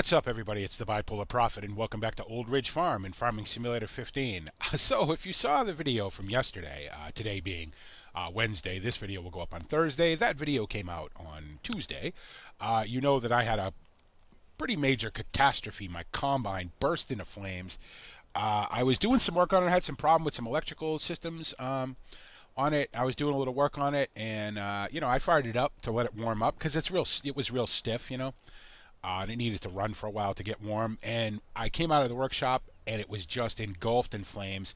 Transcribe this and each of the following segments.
What's up, everybody? It's the Bipolar Prophet, and welcome back to Old Ridge Farm in Farming Simulator 15. So, if you saw the video from yesterday, today being Wednesday, this video will go up on Thursday. That video came out on Tuesday. You know that I had a pretty major catastrophe. My combine burst into flames. I was doing some work on it. I had some problem with some electrical systems on it. I was doing a little work on it, and I fired it up to let it warm up because it was real stiff, and it needed to run for a while to get warm. And I came out of the workshop, and it was just engulfed in flames.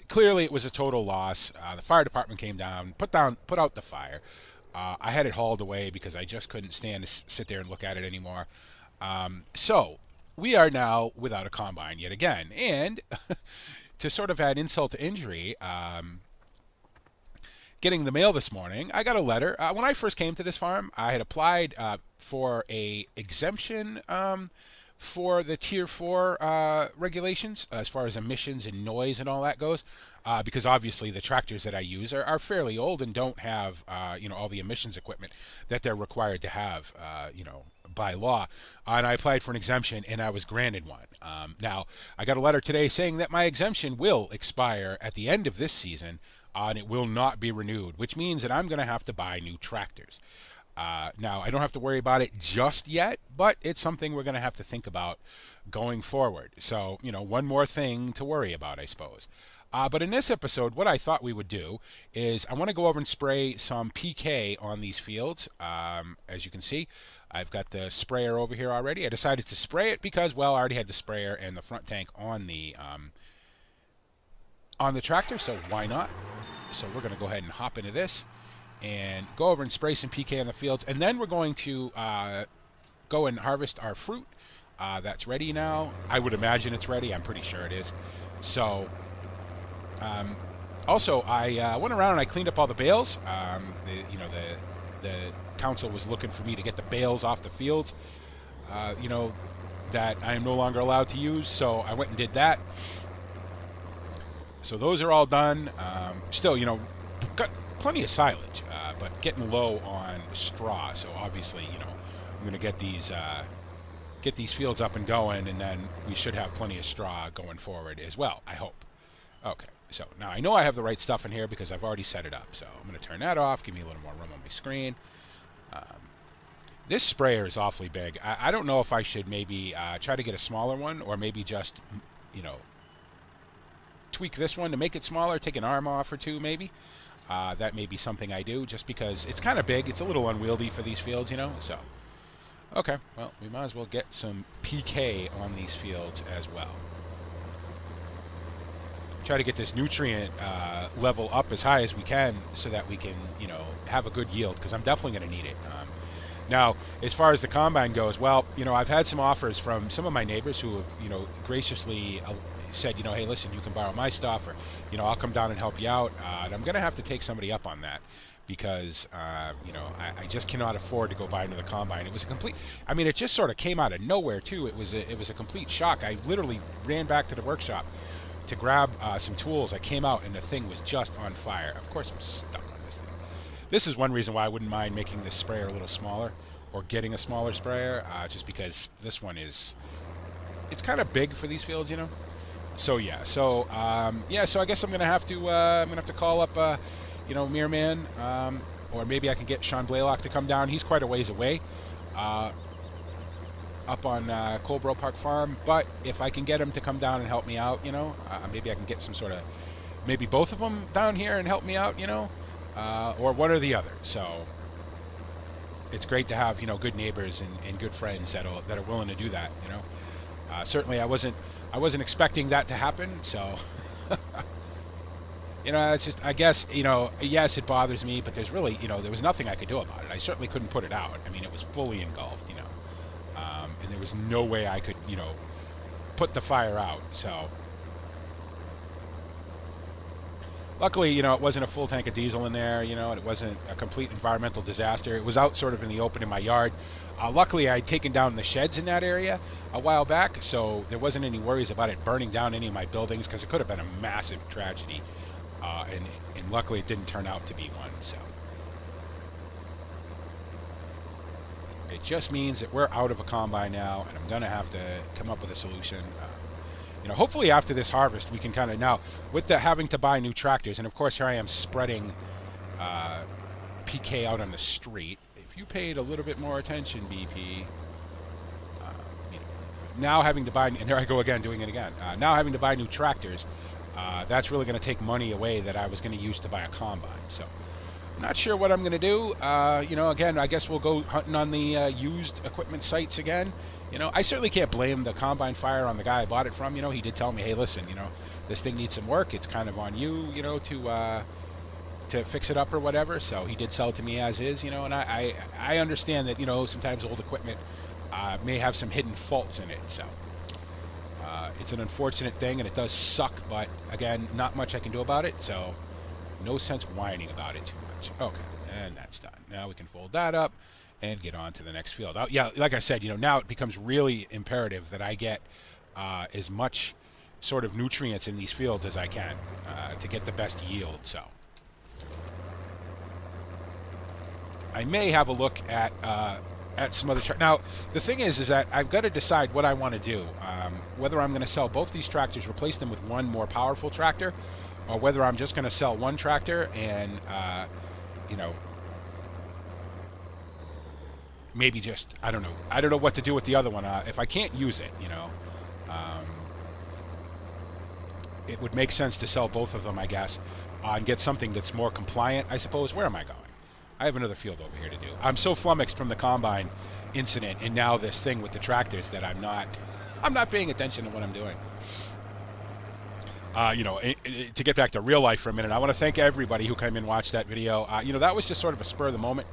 Clearly, it was a total loss. The fire department came down, put out the fire. I had it hauled away because I just couldn't stand to sit there and look at it anymore. So we are now without a combine yet again. And to sort of add insult to injury, getting the mail this morning, I got a letter. When I first came to this farm, I had applied for a exemption for the Tier 4 regulations as far as emissions and noise and all that goes, because obviously the tractors that I use are fairly old and don't have all the emissions equipment that they're required to have by law. And I applied for an exemption, and I was granted one. Now, I got a letter today saying that my exemption will expire at the end of this season, and it will not be renewed, which means that I'm going to have to buy new tractors. Now, I don't have to worry about it just yet, but it's something we're going to have to think about going forward. So, one more thing to worry about, I suppose. But in this episode, what I thought we would do is I want to go over and spray some PK on these fields. As you can see, I've got the sprayer over here already. I decided to spray it because, well, I already had the sprayer and the front tank on the tractor, so why not? So we're going to go ahead and hop into this and go over and spray some PK on the fields, and then we're going to go and harvest our fruit. That's ready now. I would imagine it's ready. I'm pretty sure it is. So, also, I went around and I cleaned up all the bales. The council was looking for me to get the bales off the fields, that I am no longer allowed to use, so I went and did that. So those are all done. Still, got plenty of silage, but getting low on the straw. So obviously, I'm going to get these fields up and going, and then we should have plenty of straw going forward as well, I hope. Okay, so now I know I have the right stuff in here because I've already set it up. So I'm going to turn that off, give me a little more room on my screen. This sprayer is awfully big. I don't know if I should maybe try to get a smaller one, or maybe just, tweak this one to make it smaller, take an arm off or two maybe. That may be something I do, just because it's kind of big. It's a little unwieldy for these fields, so. Okay, well, we might as well get some PK on these fields as well. Try to get this nutrient level up as high as we can so that we can, have a good yield, because I'm definitely going to need it. Now, as far as the combine goes, well, I've had some offers from some of my neighbors who have, graciously said, hey, listen, you can borrow my stuff, or, I'll come down and help you out. And I'm going to have to take somebody up on that because, I just cannot afford to go buy another combine. It was a complete, it just sort of came out of nowhere, too. It was a complete shock. I literally ran back to the workshop to grab some tools. I came out, and the thing was just on fire. Of course, I'm stuck on this thing. This is one reason why I wouldn't mind making this sprayer a little smaller, or getting a smaller sprayer, just because this one it's kind of big for these fields, So yeah, so I guess I'm gonna have to call up Mirror Man, or maybe I can get Sean Blaylock to come down. He's quite a ways away, up on Colebrook Park Farm. But if I can get him to come down and help me out, maybe I can get some sort of, maybe both of them down here and help me out, or one or the other. So it's great to have good neighbors and good friends that are willing to do that. Certainly I wasn't expecting that to happen, so it's just, I guess, yes, it bothers me, but there's really, there was nothing I could do about it. I certainly couldn't put it out. It was fully engulfed, and there was no way I could, put the fire out. So luckily, it wasn't a full tank of diesel in there, and it wasn't a complete environmental disaster. It was out sort of in the open in my yard. Luckily, I had taken down the sheds in that area a while back, so there wasn't any worries about it burning down any of my buildings, because it could have been a massive tragedy, and luckily it didn't turn out to be one. So It just means that we're out of a combine now, and I'm going to have to come up with a solution. Hopefully after this harvest, we can kind of now, with the having to buy new tractors, and of course here I am spreading PK out on the street. If you paid a little bit more attention, BP, now having to buy, and here I go again, doing it again. Now having to buy new tractors, that's really going to take money away that I was going to use to buy a combine. So I'm not sure what I'm going to do. Again, I guess we'll go hunting on the used equipment sites again. I certainly can't blame the combine fire on the guy I bought it from. He did tell me, hey, listen, this thing needs some work. It's kind of on you, to fix it up or whatever. So he did sell it to me as is, and I understand that, sometimes old equipment may have some hidden faults in it. So it's an unfortunate thing, and it does suck, but again, not much I can do about it. So no sense whining about it too much. Okay, and that's done. Now we can fold that up and get on to the next field. Yeah, like I said, now it becomes really imperative that I get as much sort of nutrients in these fields as I can to get the best yield. So I may have a look at some other now the thing is that I've got to decide what I want to do, whether I'm going to sell both these tractors, replace them with one more powerful tractor, or whether I'm just going to sell one tractor and maybe just I don't know what to do with the other one. If I can't use it, it would make sense to sell both of them, I guess, and get something that's more compliant, I suppose. Where am I going? I have another field over here to do. I'm so flummoxed from the combine incident and now this thing with the tractors that I'm not paying attention to what I'm doing. To get back to real life for a minute, I want to thank everybody who came and watched that video. That was just sort of a spur of the moment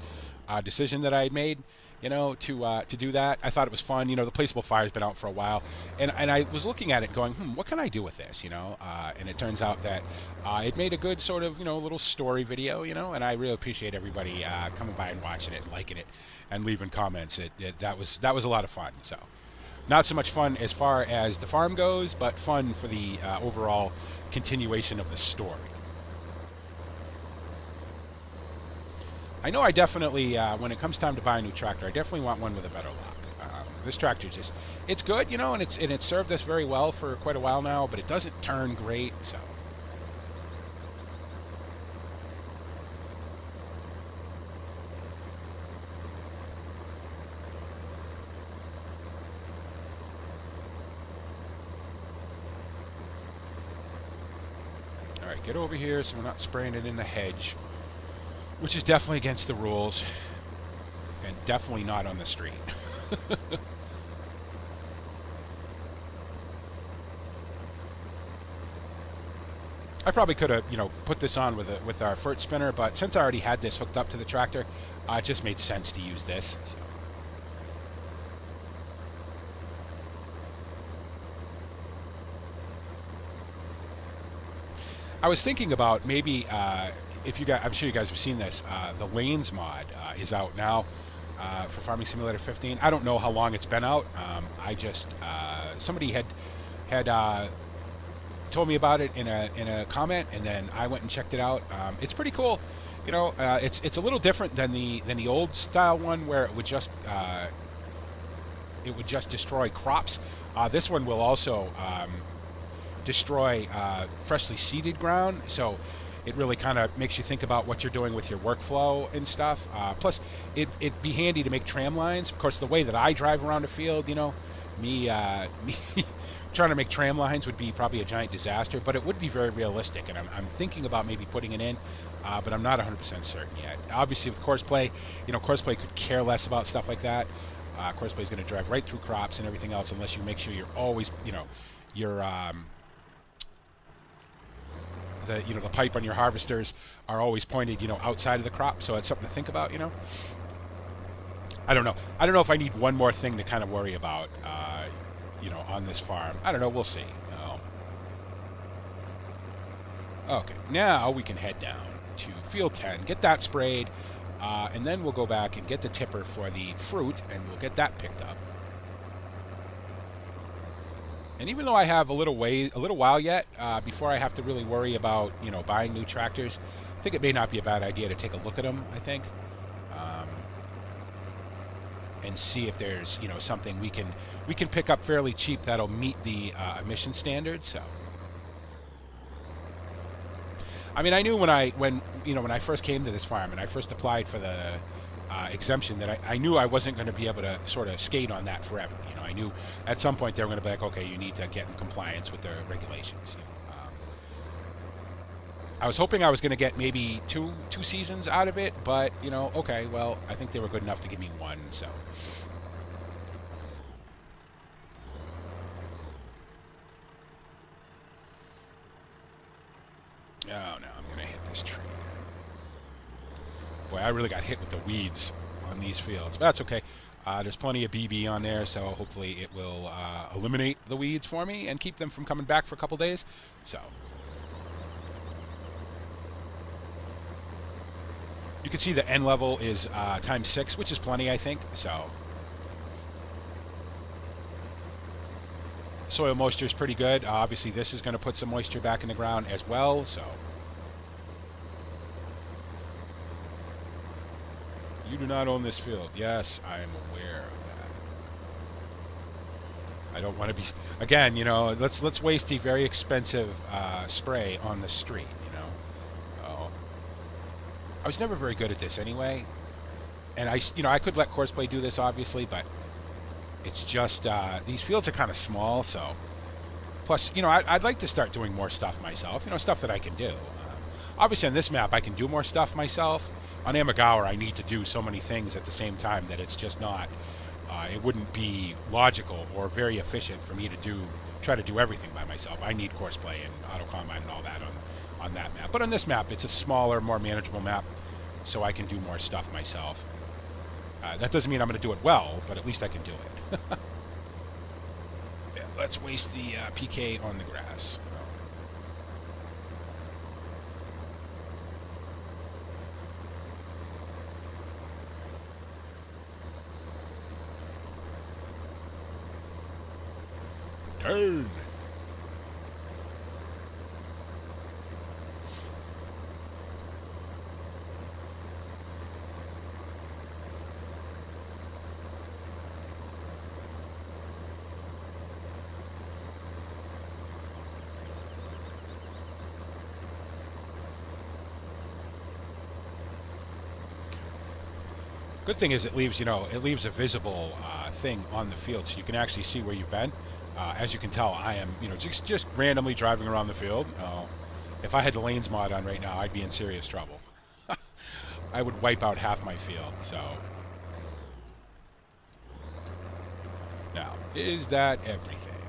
decision that I had made, to do that. I thought it was fun. The placeable fire's been out for a while, and I was looking at it going, what can I do with this, and it turns out that it made a good sort of, little story video, and I really appreciate everybody coming by and watching it, liking it, and leaving comments. That was a lot of fun. So not so much fun as far as the farm goes, but fun for the overall continuation of the story. I know I definitely, when it comes time to buy a new tractor, I definitely want one with a better lock. This tractor it's good, and it's served us very well for quite a while now, but it doesn't turn great, so. All right, get over here so we're not spraying it in the hedge, which is definitely against the rules, and definitely not on the street. I probably could have, put this on with our FERT spinner, but since I already had this hooked up to the tractor, it just made sense to use this. So. I was thinking about maybe. If you guys, I'm sure you guys have seen this. The Lanes mod is out now for Farming Simulator 15. I don't know how long it's been out. I just somebody had told me about it in a comment, and then I went and checked it out. It's pretty cool. It's a little different than the old style one where it would just destroy crops. This one will also destroy freshly seeded ground. So. It really kind of makes you think about what you're doing with your workflow and stuff. Plus, it'd be handy to make tram lines. Of course, the way that I drive around a field, me trying to make tram lines would be probably a giant disaster, but it would be very realistic. And I'm thinking about maybe putting it in, but I'm not 100% certain yet. Obviously, with Courseplay, Courseplay could care less about stuff like that. Courseplay is going to drive right through crops and everything else unless you make sure you're always, you're... the pipe on your harvesters are always pointed, outside of the crop, so it's something to think about, I don't know. I don't know if I need one more thing to kind of worry about, on this farm. I don't know. We'll see. Okay, now we can head down to field 10, get that sprayed, and then we'll go back and get the tipper for the fruit, and we'll get that picked up. And even though I have a little while yet before I have to really worry about, buying new tractors, I think it may not be a bad idea to take a look at them, I think. and see if there's, you know, something we can pick up fairly cheap that'll meet the emission standards. So, I mean, I knew when I first came to this farm and I first applied for the exemption that I knew I wasn't going to be able to sort of skate on that forever. You know, I knew at some point they were going to be like, okay, you need to get in compliance with the regulations. You know? I was hoping I was going to get maybe two seasons out of it, but, you know, okay, well, I think they were good enough to give me one, so. Oh, no, I'm going to hit this tree. Boy, I really got hit with the weeds on these fields, but that's okay. There's plenty of BB on there, so hopefully it will eliminate the weeds for me and keep them from coming back for a couple days, so. You can see the N level is times 6, which is plenty, I think. So, soil moisture is pretty good. Obviously, this is going to put some moisture back in the ground as well. So, you do not own this field. Yes, I am aware of that. I don't want to be. Again, you know, let's waste the very expensive spray on the street. I was never very good at this anyway, and I could let Courseplay do this obviously, but it's just these fields are kind of small. So, plus, you know, I'd like to start doing more stuff myself. You know, stuff that I can do. Obviously, on this map, I can do more stuff myself. On Amagawa, I need to do so many things at the same time that it's just not. It wouldn't be logical or very efficient for me to try to do everything by myself. I need Courseplay and Auto Combine and all that on that map. But on this map, it's a smaller, more manageable map, so I can do more stuff myself. That doesn't mean I'm going to do it well, but at least I can do it. Yeah, let's waste the PK on the grass. Darn. Good thing is it leaves a visible thing on the field, so you can actually see where you've been. As you can tell, I am, you know, just randomly driving around the field. If I had the lanes mod on right now, I'd be in serious trouble. I would wipe out half my field. So now, is that everything,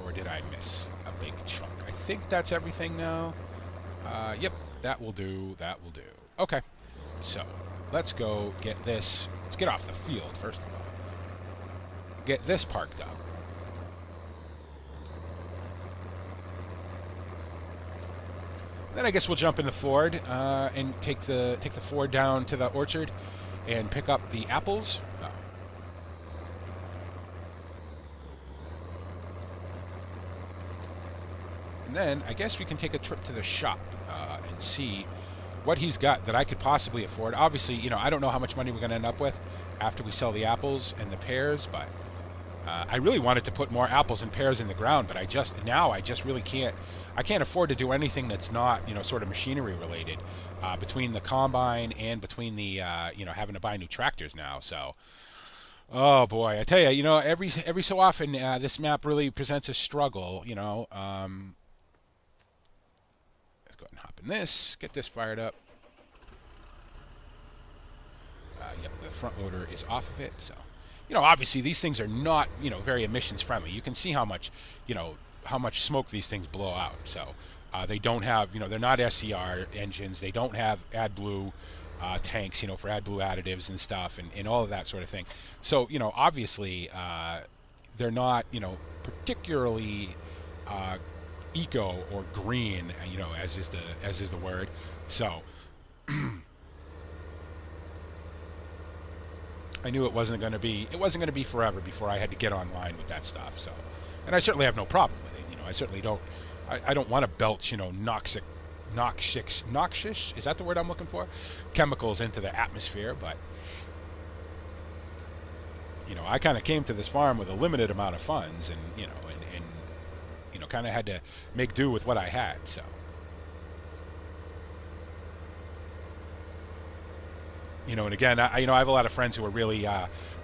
or did I miss a big chunk? I think that's everything now. Yep, that will do. That will do. Okay, so. Let's go get this. Let's get off the field, first of all. Get this parked up. Then I guess we'll jump in the Ford and take the Ford down to the orchard and pick up the apples. Oh. And then I guess we can take a trip to the shop and see what he's got that I could possibly afford. Obviously, you know, I don't know how much money we're going to end up with after we sell the apples and the pears, but I really wanted to put more apples and pears in the ground, but I just really can't. I can't afford to do anything that's not, you know, sort of machinery related between the combine and between the, you know, having to buy new tractors now. So, oh boy, I tell you, you know, every so often this map really presents a struggle, you know. Let's go ahead and hop in this, get this fired up. Yep, the front loader is off of it. So, you know, obviously these things are not, you know, very emissions friendly. You can see how much, you know, how much smoke these things blow out. So they don't have, you know, they're not SCR engines. They don't have AdBlue tanks, you know, for AdBlue additives and stuff and all of that sort of thing. So, you know, obviously they're not, you know, particularly eco or green, you know, as is the word. So I knew it wasn't going to be forever before I had to get online with that stuff. So, and I certainly have no problem with it. You know, I certainly don't. I don't want to belch, you know, noxious. Is that the word I'm looking for? Chemicals into the atmosphere, but I kind of came to this farm with a limited amount of funds, and kind of had to make do with what I had. So, and again, I have a lot of friends who are really,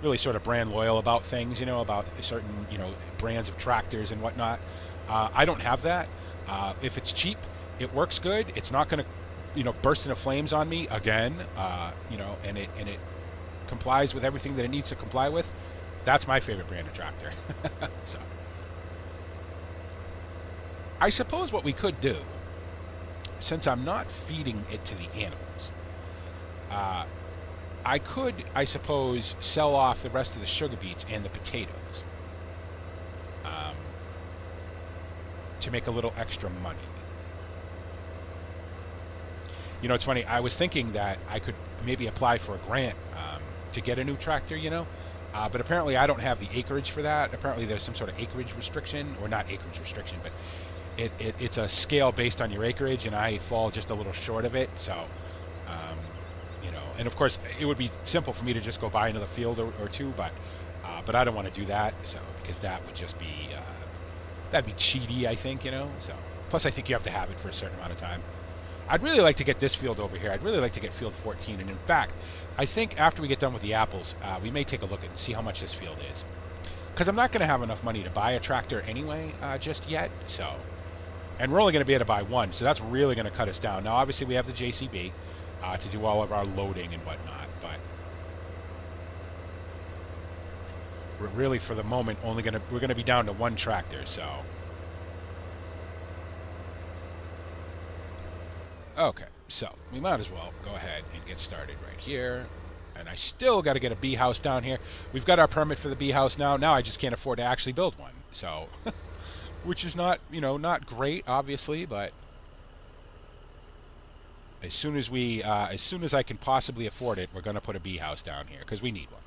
really sort of brand loyal about things, about certain, brands of tractors and whatnot. I don't have that. If it's cheap, it works good. It's not going to, burst into flames on me again. And it complies with everything that it needs to comply with. That's my favorite brand of tractor. So, I suppose what we could do, since I'm not feeding it to the animals, I could, I suppose, sell off the rest of the sugar beets and the potatoes to make a little extra money. It's funny. I was thinking that I could maybe apply for a grant to get a new tractor, but apparently I don't have the acreage for that. Apparently there's some sort of acreage restriction, or not acreage restriction, but it's a scale based on your acreage, and I fall just a little short of it. So, and of course it would be simple for me to just go buy another field or two, but I don't want to do that. So, because that would just be that'd be cheaty, I think. So, plus I think you have to have it for a certain amount of time. I'd really like to get this field over here. I'd really like to get field 14, and in fact, I think after we get done with the apples, we may take a look and see how much this field is, because I'm not going to have enough money to buy a tractor anyway just yet. So. And we're only going to be able to buy one, so that's really going to cut us down. Now, obviously, we have the JCB to do all of our loading and whatnot, but we're really, for the moment, we're going to be down to one tractor. So, okay, so we might as well go ahead and get started right here. And I still got to get a bee house down here. We've got our permit for the bee house now. Now I just can't afford to actually build one. So. Which is not, not great, obviously, but as soon as I can possibly afford it, we're going to put a bee house down here, because we need one.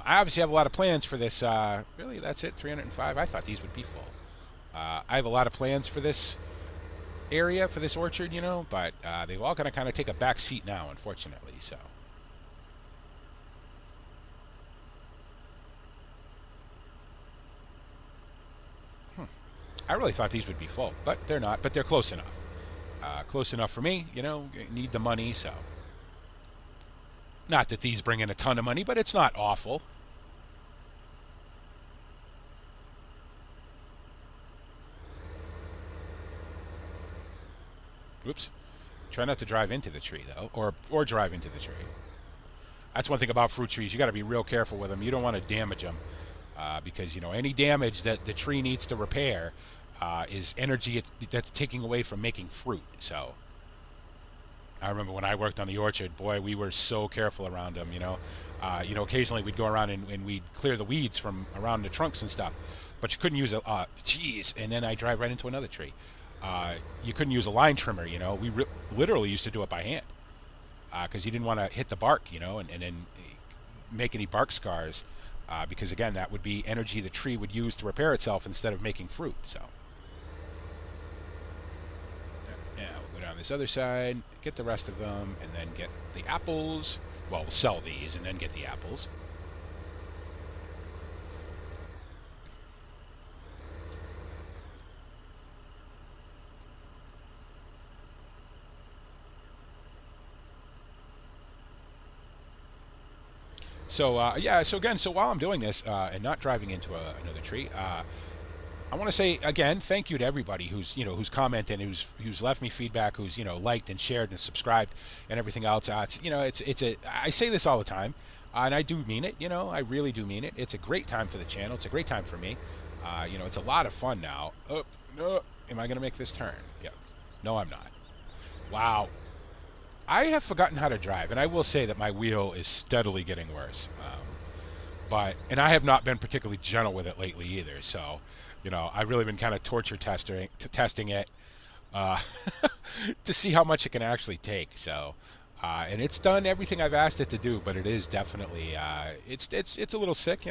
I obviously have a lot of plans for this. Really, that's it, 305. I thought these would be full. I have a lot of plans for this area, for this orchard, but they've all going to kind of take a back seat now, unfortunately. So. I really thought these would be full, but they're not. But they're close enough. Close enough for me, need the money, so. Not that these bring in a ton of money, but it's not awful. Whoops. Try not to drive into the tree, though, or drive into the tree. That's one thing about fruit trees. You got to be real careful with them. You don't want to damage them. Because any damage that the tree needs to repair is energy that's taking away from making fruit. So I remember when I worked on the orchard, boy, we were so careful around them. Occasionally we'd go around and we'd clear the weeds from around the trunks and stuff, but you couldn't use and then I drive right into another tree. You couldn't use a line trimmer. We literally used to do it by hand because you didn't want to hit the bark, and then make any bark scars. Because again, that would be energy the tree would use to repair itself instead of making fruit. So, yeah, we'll go down this other side, get the rest of them, and then get the apples. Well, we'll sell these and then get the apples. So so while I'm doing this and not driving into another tree, I want to say again, thank you to everybody who's commented, who's left me feedback, who's liked and shared and subscribed and everything else. I say this all the time, and I do mean it. I really do mean it. It's a great time for the channel. It's a great time for me. It's a lot of fun now. Oh no, am I gonna make this turn? Yeah, no, I'm not. Wow. I have forgotten how to drive, and I will say that my wheel is steadily getting worse. And I have not been particularly gentle with it lately either. So, I've really been kind of torture testing it to see how much it can actually take. So, and it's done everything I've asked it to do, but it is definitely it's a little sick,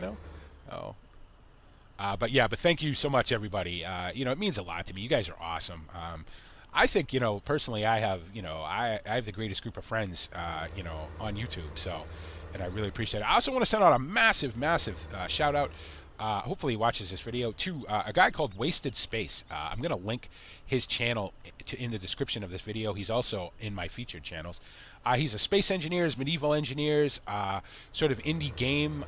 Oh. But thank you so much, everybody. It means a lot to me. You guys are awesome. I think, personally, I have the greatest group of friends, on YouTube. So, and I really appreciate it. I also want to send out a massive, massive shout out. Hopefully he watches this video to a guy called Wasted Space. I'm going to link his channel in the description of this video. He's also in my featured channels. He's a space engineers, medieval engineers, sort of indie game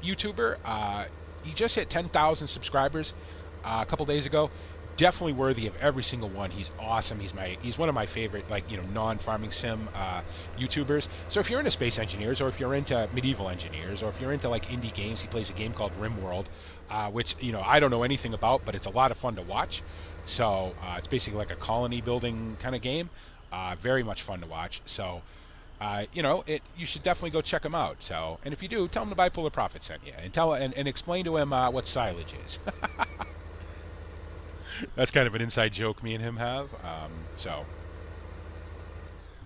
YouTuber. He just hit 10,000 subscribers a couple days ago. Definitely worthy of every single one. He's awesome. He's one of my favorite, like, non-farming sim YouTubers. So if you're into space engineers, or if you're into medieval engineers, or if you're into like indie games, he plays a game called RimWorld, which I don't know anything about, but it's a lot of fun to watch. So it's basically like a colony building kind of game. Very much fun to watch. So you should definitely go check him out. So, and if you do, tell him the Bipolar Prophet sent you, and explain to him what silage is. That's kind of an inside joke me and him have.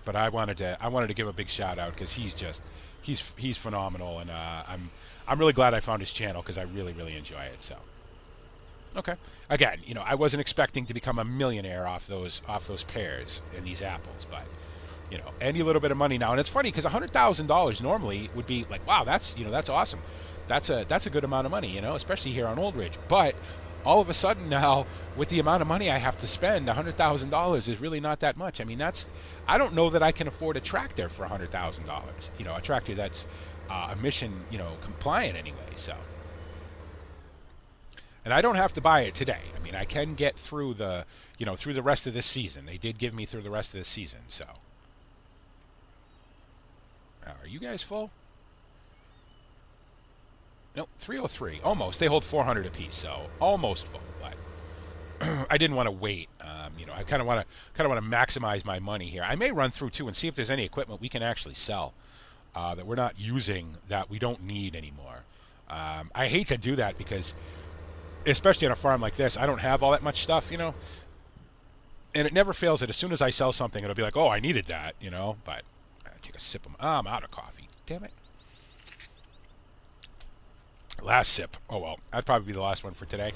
But I wanted to give a big shout out because he's phenomenal, and I'm really glad I found his channel because I really, really enjoy it. So, okay, again, I wasn't expecting to become a millionaire off those pears and these apples, but any little bit of money now, and it's funny because $100,000 normally would be like, wow, that's awesome, that's a good amount of money, especially here on Old Ridge, but all of a sudden now, with the amount of money I have to spend, $100,000 is really not that much. I mean, I don't know that I can afford a tractor for $100,000. A tractor that's emission, compliant anyway. So, and I don't have to buy it today. I mean, I can get through the rest of this season. They did give me through the rest of this season. So, are you guys full? Nope, 303, almost. They hold 400 apiece, so almost full. But I didn't want to wait. I kind of want to maximize my money here. I may run through too and see if there's any equipment we can actually sell that we're not using, that we don't need anymore. I hate to do that because, especially on a farm like this, I don't have all that much stuff, and it never fails that as soon as I sell something, it'll be like, oh, I needed that, But I take a sip of. I'm out of coffee. Damn it. Last sip. Oh well, that'd probably be the last one for today.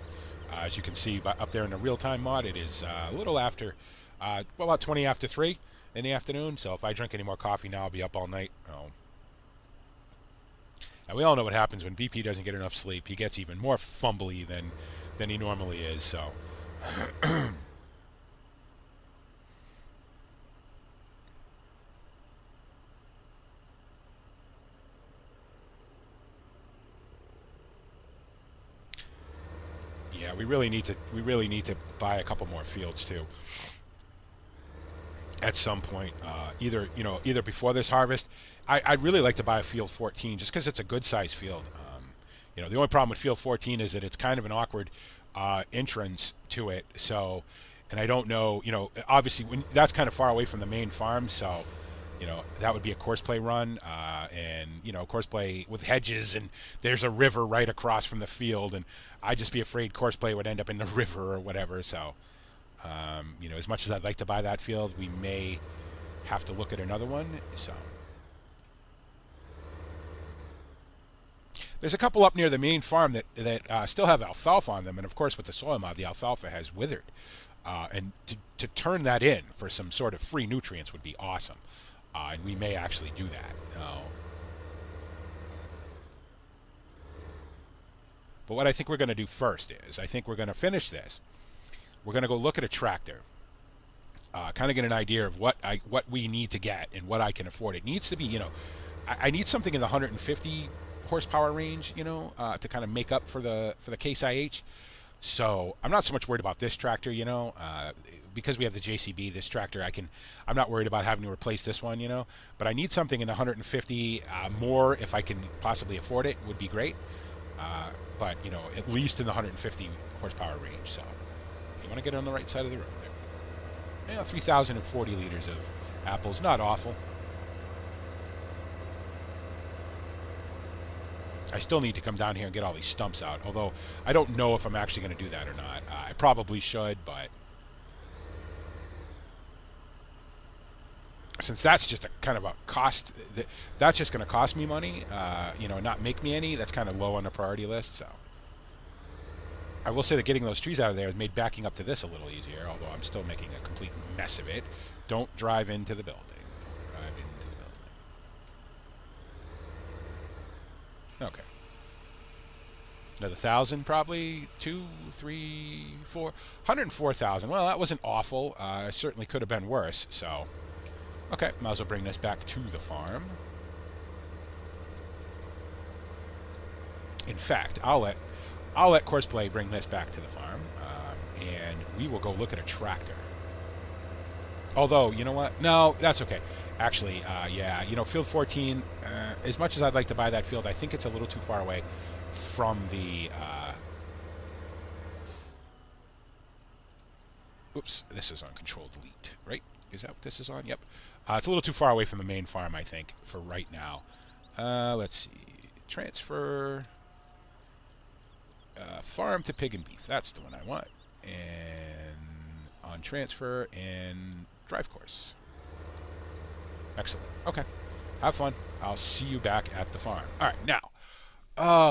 As you can see up there in the real-time mod, it is a little after, about 20 after 3 in the afternoon. So if I drink any more coffee now, I'll be up all night. Oh. And we all know what happens when BP doesn't get enough sleep. He gets even more fumbly than he normally is. So. Yeah, we really need to buy a couple more fields too. At some point, either before this harvest, I'd really like to buy a field 14 just because it's a good size field. The only problem with field 14 is that it's kind of an awkward entrance to it. So, and I don't know, obviously that's kind of far away from the main farm, so. That would be a courseplay run, and, courseplay with hedges, and there's a river right across from the field, and I'd just be afraid courseplay would end up in the river or whatever. So, as much as I'd like to buy that field, we may have to look at another one. So, there's a couple up near the main farm that still have alfalfa on them, and of course with the soil mod, the alfalfa has withered. And to turn that in for some sort of free nutrients would be awesome. And we may actually do that. But what I think we're going to do first is, I think we're going to finish this. We're going to go look at a tractor. Kind of get an idea of what we need to get and what I can afford. It needs to be, I need something in the 150 horsepower range, to kind of make up for the Case IH. So I'm not so much worried about this tractor, because we have the JCB, this tractor, I'm not worried about having to replace this one, but I need something in the 150 more if I can possibly afford it, would be great. But, at least in the 150 horsepower range. So you want to get on the right side of the road there. 3,040 liters of apples, not awful. I still need to come down here and get all these stumps out, although I don't know if I'm actually going to do that or not. I probably should, but since that's just a kind of a cost, that's just going to cost me money, not make me any, that's kind of low on the priority list. So I will say that getting those trees out of there has made backing up to this a little easier, although I'm still making a complete mess of it. Don't drive into the building. Don't drive into the building. Okay. Another 1,000, probably 2, 3, 4, 104,000. Well, that wasn't awful. It certainly could have been worse. So, okay, might as well bring this back to the farm. In fact, I'll let Courseplay bring this back to the farm, and we will go look at a tractor. Although, you know what? No, that's okay. Actually, yeah, you know, Field 14. As much as I'd like to buy that field, I think it's a little too far away from the. Oops, this is on Control Delete, right? Is that what this is on? Yep. It's a little too far away from the main farm, I think, for right now. Let's see. Transfer. Farm to pig and beef. That's the one I want. And on transfer and drive course. Excellent. Okay. Have fun. I'll see you back at the farm. All right. Now,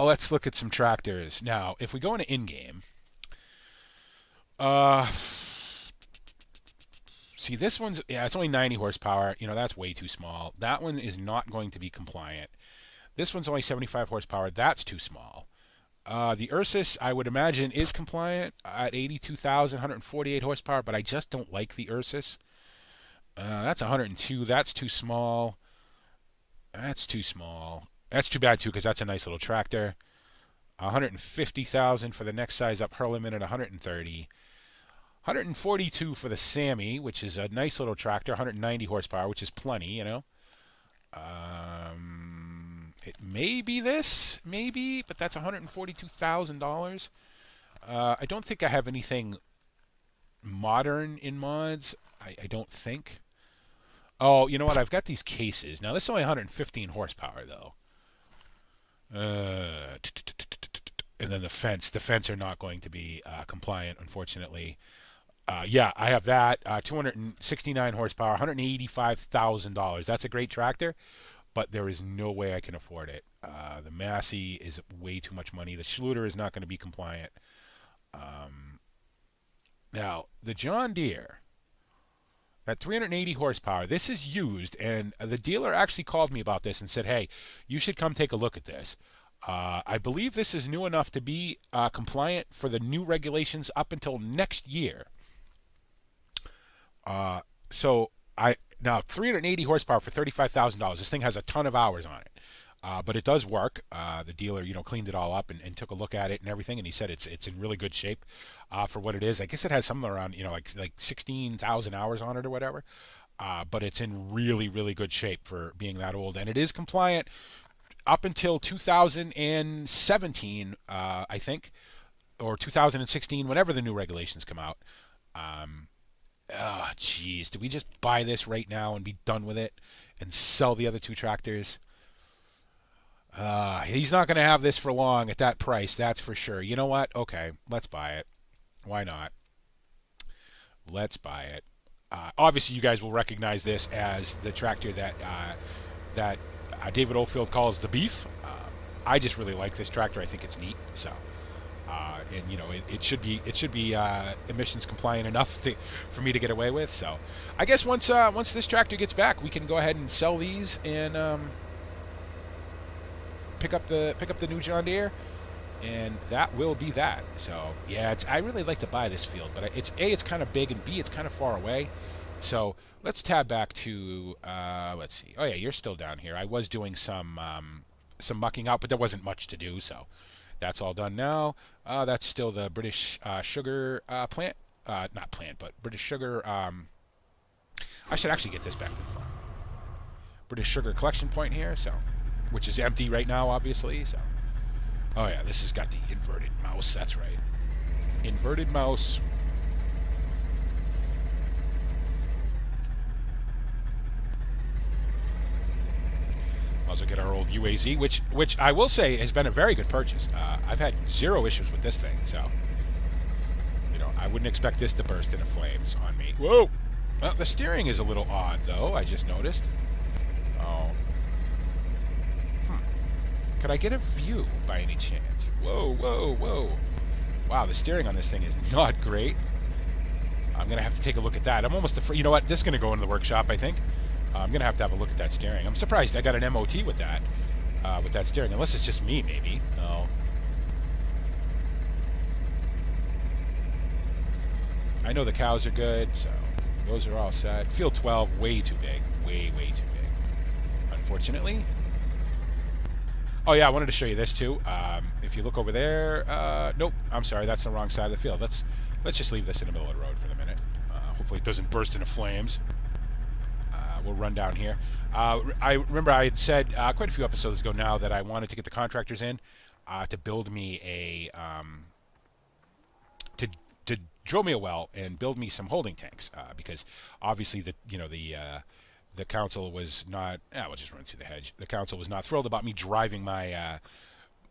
let's look at some tractors. Now, if we go into in-game, see, this one's, yeah, it's only 90 horsepower. You know, that's way too small. That one is not going to be compliant. This one's only 75 horsepower. That's too small. The Ursus, I would imagine, is compliant at 82,000, 148 horsepower, but I just don't like the Ursus. That's 102. That's too small. That's too small. That's too bad, too, because that's a nice little tractor. 150,000 for the next size up, Hurleman at 130. 142 for the Sammy, which is a nice little tractor. 190 horsepower, which is plenty, you know. It may be this, maybe, but that's $142,000. I don't think I have anything modern in mods. I don't think. Oh, you know what? I've got these cases. Now, this is only 115 horsepower, though. And then the fence. The fence are not going to be compliant, unfortunately. Yeah, I have that. 269 horsepower, $185,000. That's a great tractor, but there is no way I can afford it. The Massey is way too much money. The Schluter is not going to be compliant. Now, the John Deere at 380 horsepower, this is used, and the dealer actually called me about this and said, hey, you should come take a look at this. I believe this is new enough to be compliant for the new regulations up until next year. So now 380 horsepower for $35,000. This thing has a ton of hours on it, but it does work. The dealer, you know, cleaned it all up and took a look at it and everything, and he said it's in really good shape for what it is. I guess it has something around, you know, like 16,000 hours on it or whatever, but it's in really, really good shape for being that old, and it is compliant up until 2017, I think, or 2016, whenever the new regulations come out. Oh, jeez. Did we just buy this right now and be done with it and sell the other two tractors? He's not going to have this for long at that price, that's for sure. You know what? Okay, let's buy it. Why not? Let's buy it. Obviously, you guys will recognize this as the tractor that David Oldfield calls the Beef. I just really like this tractor. I think it's neat. So. And you know it should be emissions compliant enough for me to get away with. So I guess once this tractor gets back, we can go ahead and sell these and pick up the new John Deere, and that will be that. So yeah, I really like to buy this field, but it's kind of big, and B, it's kind of far away. So let's tab back to let's see. Oh yeah, you're still down here. I was doing some mucking out, but there wasn't much to do, so. That's all done now. That's still the British sugar plant. Not plant, but British sugar. I should actually get this back to the farm. British sugar collection point here, so, which is empty right now, obviously. So, oh yeah, this has got the inverted mouse. That's right, inverted mouse. Also get our old UAZ, which I will say has been a very good purchase. I've had zero issues with this thing, so you know I wouldn't expect this to burst into flames on me. Whoa! Well, the steering is a little odd, though. I just noticed. Oh. Could I get a view by any chance? Whoa, whoa, whoa! Wow, the steering on this thing is not great. I'm gonna have to take a look at that. I'm almost afraid. You know what? This is gonna go into the workshop, I think. I'm going to have a look at that steering. I'm surprised I got an MOT with that. with that steering, unless it's just me, maybe. No. I know the cows are good, so those are all set. Field 12, way too big. Way too big. Unfortunately. Oh yeah, I wanted to show you this too. If you look over there, nope, I'm sorry, that's the wrong side of the field. Let's just leave this in the middle of the road for the minute. Hopefully it doesn't burst into flames. We'll run down here. I remember I had said quite a few episodes ago now that I wanted to get the contractors in to build me a to drill me a well and build me some holding tanks because obviously the council was not. We'll just run through the hedge. The council was not thrilled about me driving my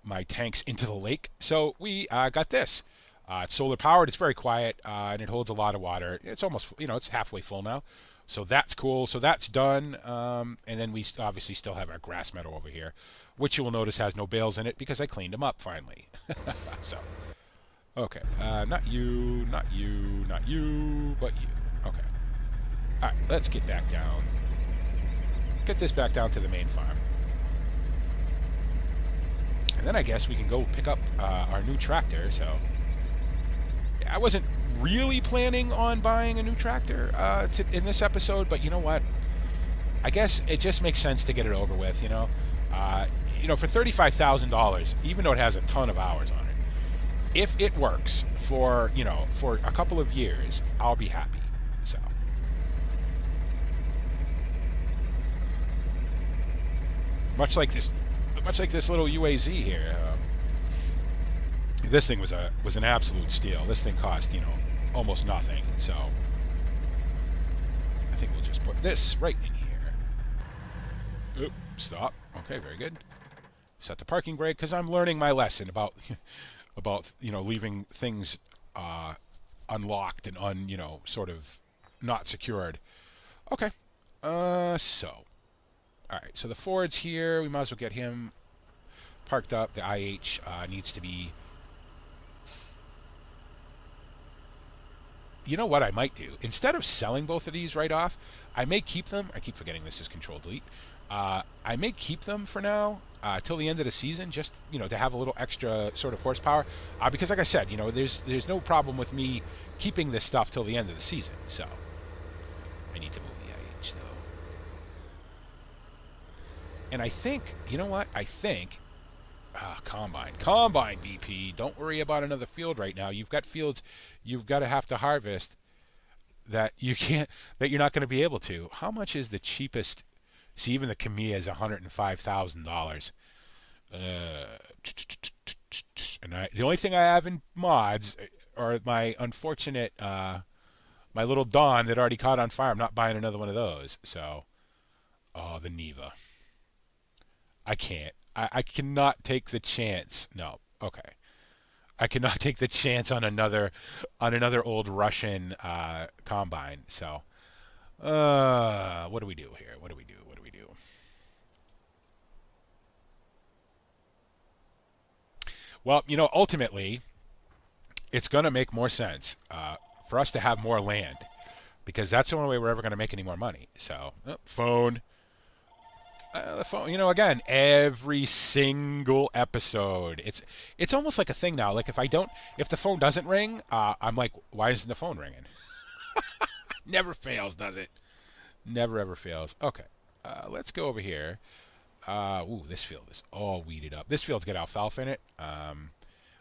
my tanks into the lake, so we got this. It's solar powered. It's very quiet, and it holds a lot of water. It's almost, it's halfway full now, so that's cool. So that's done, and then we obviously still have our grass meadow over here, which you will notice has no bales in it because I cleaned them up finally. So, okay, not you, not you, not you, but you. Okay. All right, let's get back down. Get this back down to the main farm. And then I guess we can go pick up our new tractor. So I wasn't really planning on buying a new tractor in this episode, but you know what? I guess it just makes sense to get it over with, for $35,000, even though it has a ton of hours on it, if it works for a couple of years, I'll be happy. So much like this little UAZ here. This thing was an absolute steal. This thing cost almost nothing. So I think we'll just put this right in here. Oop, stop. Okay, very good. Set the parking brake because I'm learning my lesson about leaving things unlocked and sort of not secured. Okay. So. All right, so the Ford's here. We might as well get him parked up. The IH needs to be... You know what I might do? Instead of selling both of these right off, I may keep them. I keep forgetting this is Control-Delete. I may keep them for now till the end of the season, just to have a little extra sort of horsepower. Because like I said, there's no problem with me keeping this stuff till the end of the season. So I need to move the IH though. And I think, Combine BP, don't worry about another field right now. You've got fields you've got to have to harvest that you're not going to be able to. How much is the cheapest? See, even the Kamiya is $105,000. And the only thing I have in mods are my unfortunate, my little Dawn that already caught on fire. I'm not buying another one of those. So, the Neva. I can't. I cannot take the chance. No. Okay. I cannot take the chance on another old Russian combine. So, what do we do here? What do we do? Well, ultimately, it's going to make more sense for us to have more land because that's the only way we're ever going to make any more money. So, phone. The phone, again, every single episode, it's almost like a thing now. Like if the phone doesn't ring, I'm like, why isn't the phone ringing? Never fails, does it? Never ever fails. Okay, let's go over here. This field is all weeded up. This field's got alfalfa in it,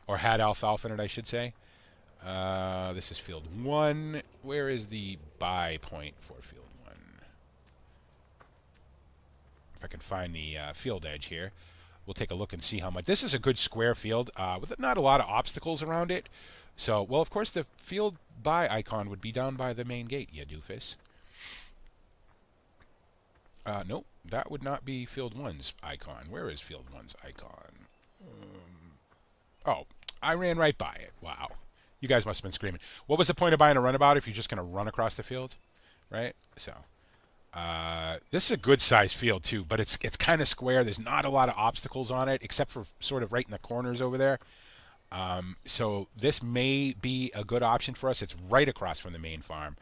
or had alfalfa in it, I should say. This is field 1. Where is the buy point for field 1? If I can find the field edge here, we'll take a look and see how much. This is a good square field with not a lot of obstacles around it. So, well, of course, the field buy icon would be down by the main gate, you doofus. Nope, that would not be field 1's icon. Where is field 1's icon? I ran right by it. Wow. You guys must have been screaming. What was the point of buying a runabout if you're just going to run across the field? Right? So... this is a good sized field too, but it's kind of square. There's not a lot of obstacles on it, except for sort of right in the corners over there. So this may be a good option for us. It's right across from the main farm.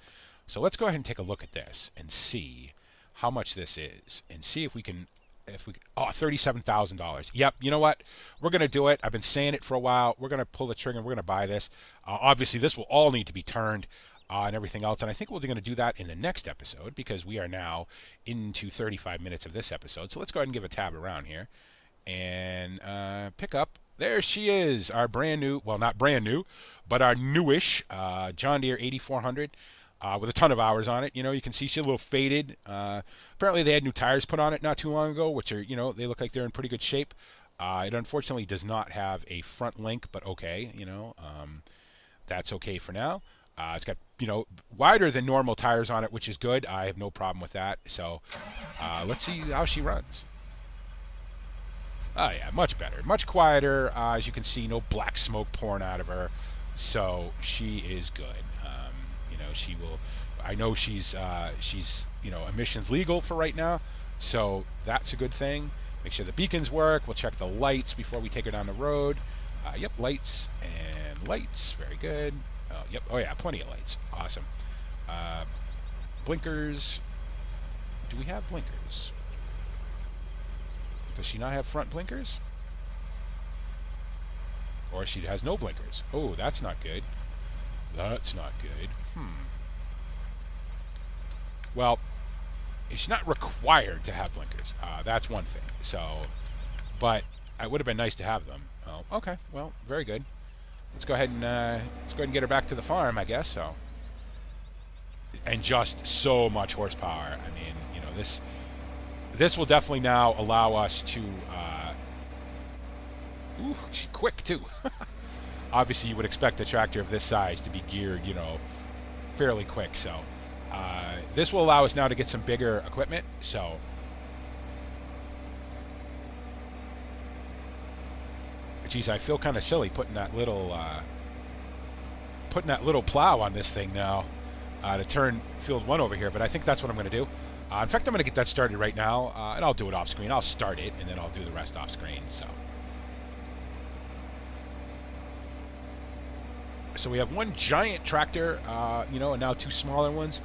So let's go ahead and take a look at this and see how much this is, and see if we can if we, oh, $37,000. Yep, you know what? We're going to do it. I've been saying it for a while. We're going to pull the trigger and we're going to buy this. Obviously, this will all need to be turned and everything else. And I think we're going to do that in the next episode because we are now into 35 minutes of this episode. So let's go ahead and give a tab around here and pick up. There she is, our brand new, well, not brand new, but our newish John Deere 8400. With a ton of hours on it. You know, you can see she's a little faded. Apparently they had new tires put on it not too long ago, which are, you know, they look like they're in pretty good shape. It unfortunately does not have a front link, but okay, you know, that's okay for now. It's got, you know, wider than normal tires on it, which is good. I have no problem with that. So let's see how she runs. Oh yeah, much better, much quieter. As you can see, no black smoke pouring out of her. So she is good. You know, she will. I know she's you know, emissions legal for right now, so that's a good thing. Make sure the beacons work. We'll check the lights before we take her down the road. Yep, lights and lights. Very good. Yep. Oh yeah, plenty of lights. Awesome. Blinkers. Do we have blinkers? Does she not have front blinkers? Or she has no blinkers. Oh, that's not good. That's not good. Well, she's not required to have blinkers. That's one thing. So, but it would have been nice to have them. Oh, okay. Well, very good. Let's go ahead and get her back to the farm, I guess. So, and just so much horsepower. I mean, you know, this will definitely now allow us to. Ooh, she's quick too. Obviously, you would expect a tractor of this size to be geared, you know, fairly quick. So this will allow us now to get some bigger equipment. So geez, I feel kind of silly putting that little plow on this thing now to turn field 1 over here. But I think that's what I'm going to do. In fact, I'm going to get that started right now, and I'll do it off screen. I'll start it, and then I'll do the rest off screen. So we have one giant tractor, you know, and now 2 smaller ones.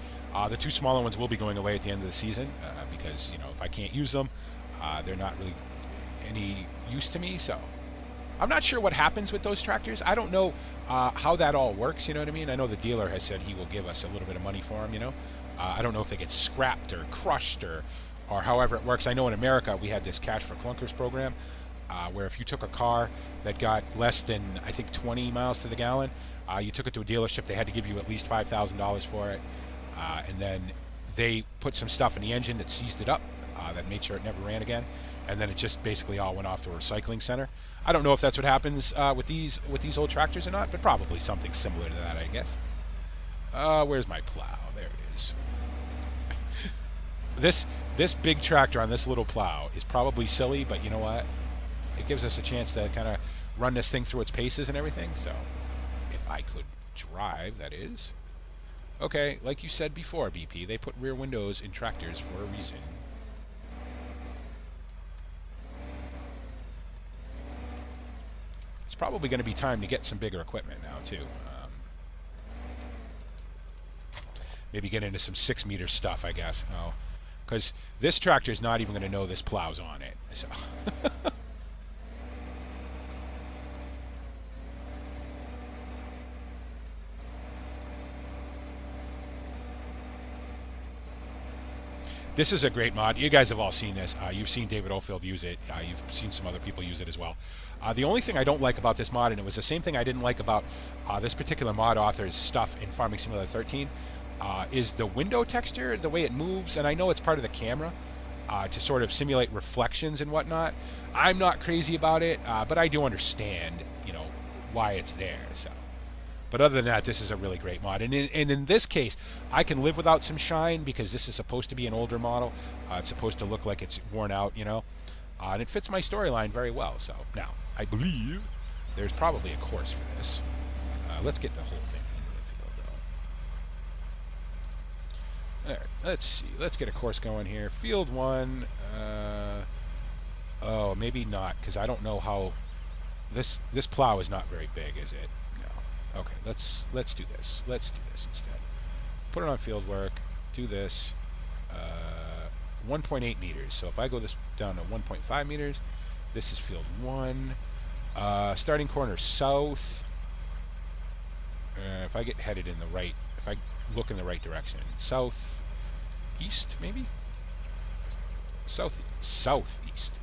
The 2 smaller ones will be going away at the end of the season because, you know, if I can't use them, they're not really any use to me. So I'm not sure what happens with those tractors. I don't know how that all works, you know what I mean? I know the dealer has said he will give us a little bit of money for them, you know. I don't know if they get scrapped or crushed or however it works. I know in America we had this Cash for Clunkers program where if you took a car that got less than, I think, 20 miles to the gallon, you took it to a dealership, they had to give you at least $5,000 for it. And then they put some stuff in the engine that seized it up, that made sure it never ran again. And then it just basically all went off to a recycling center. I don't know if that's what happens with these old tractors or not, but probably something similar to that, I guess. Where's my plow? There it is. This big tractor on this little plow is probably silly, but you know what? It gives us a chance to kind of run this thing through its paces and everything. So, if I could drive, that is. Okay, like you said before, BP, they put rear windows in tractors for a reason. It's probably going to be time to get some bigger equipment now, too. Maybe get into some 6-meter stuff, I guess. Oh, because this tractor is not even going to know this plow's on it. So. This is a great mod. You guys have all seen this. You've seen David Oldfield use it. You've seen some other people use it as well. The only thing I don't like about this mod, and it was the same thing I didn't like about this particular mod author's stuff in Farming Simulator 13, is the window texture, the way it moves. And I know it's part of the camera to sort of simulate reflections and whatnot. I'm not crazy about it, but I do understand, you know, why it's there. So. But other than that, this is a really great mod. And in this case, I can live without some shine because this is supposed to be an older model. It's supposed to look like it's worn out, you know. And it fits my storyline very well. So now, I believe there's probably a course for this. Let's get the whole thing into the field, though. All right, let's see. Let's get a course going here. Field 1. Oh, maybe not, because I don't know how... This plow is not very big, is it? Okay, let's do this. Let's do this instead. Put it on field work. Do this. 1.8 meters. So if I go this down to 1.5 meters, this is field 1. Starting corner south. If I get headed in the right, if I look in the right direction, south east maybe, southeast,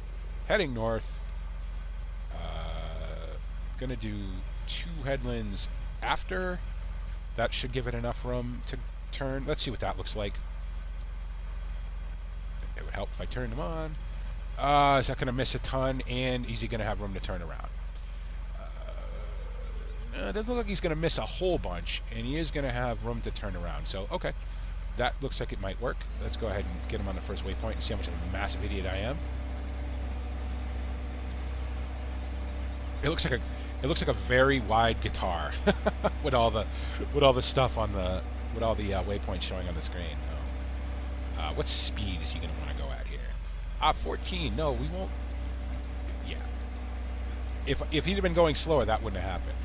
heading north. Gonna do 2 headlands after. That should give it enough room to turn. Let's see what that looks like. It would help if I turned them on. Is that going to miss a ton? And is he going to have room to turn around? It doesn't look like he's going to miss a whole bunch, and he is going to have room to turn around. So, okay. That looks like it might work. Let's go ahead and get him on the first waypoint and see how much of a massive idiot I am. It looks like a very wide guitar with all the stuff on the waypoints showing on the screen. Oh. What speed is he going to want to go at here? 14. No, we won't. Yeah. If he'd have been going slower, that wouldn't have happened.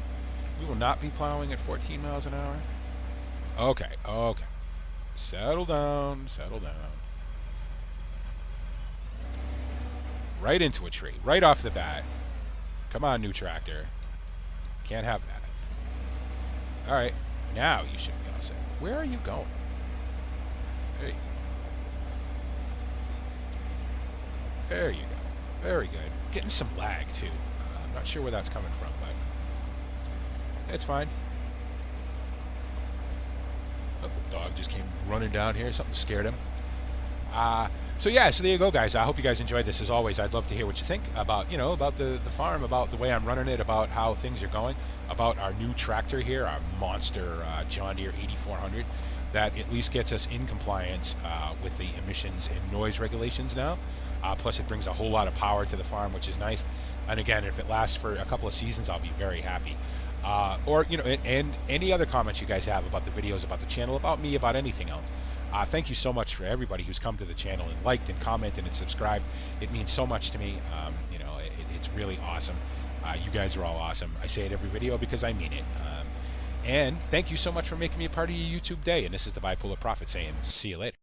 We will not be plowing at 14 miles an hour. Okay. Okay. Settle down. Settle down. Right into a tree. Right off the bat. Come on, new tractor. Can't have that. Alright. Now you should be all set. Where are you going? There you go. There you go. Very good. Getting some lag, too. I'm not sure where that's coming from, but it's fine. Oh, the dog just came running down here. Something scared him. So yeah, so there you go, guys. I hope you guys enjoyed this. As always, I'd love to hear what you think about, about the farm, about the way I'm running it, about how things are going, about our new tractor here, our monster John Deere 8400, that at least gets us in compliance with the emissions and noise regulations now. Plus, it brings a whole lot of power to the farm, which is nice. And again, if it lasts for a couple of seasons, I'll be very happy. Or, and any other comments you guys have about the videos, about the channel, about me, about anything else. Thank you so much for everybody who's come to the channel and liked and commented and subscribed. It means so much to me. It's really awesome. You guys are all awesome. I say it every video because I mean it. And thank you so much for making me a part of your YouTube day. And this is the Bipolar Prophet saying, see you later.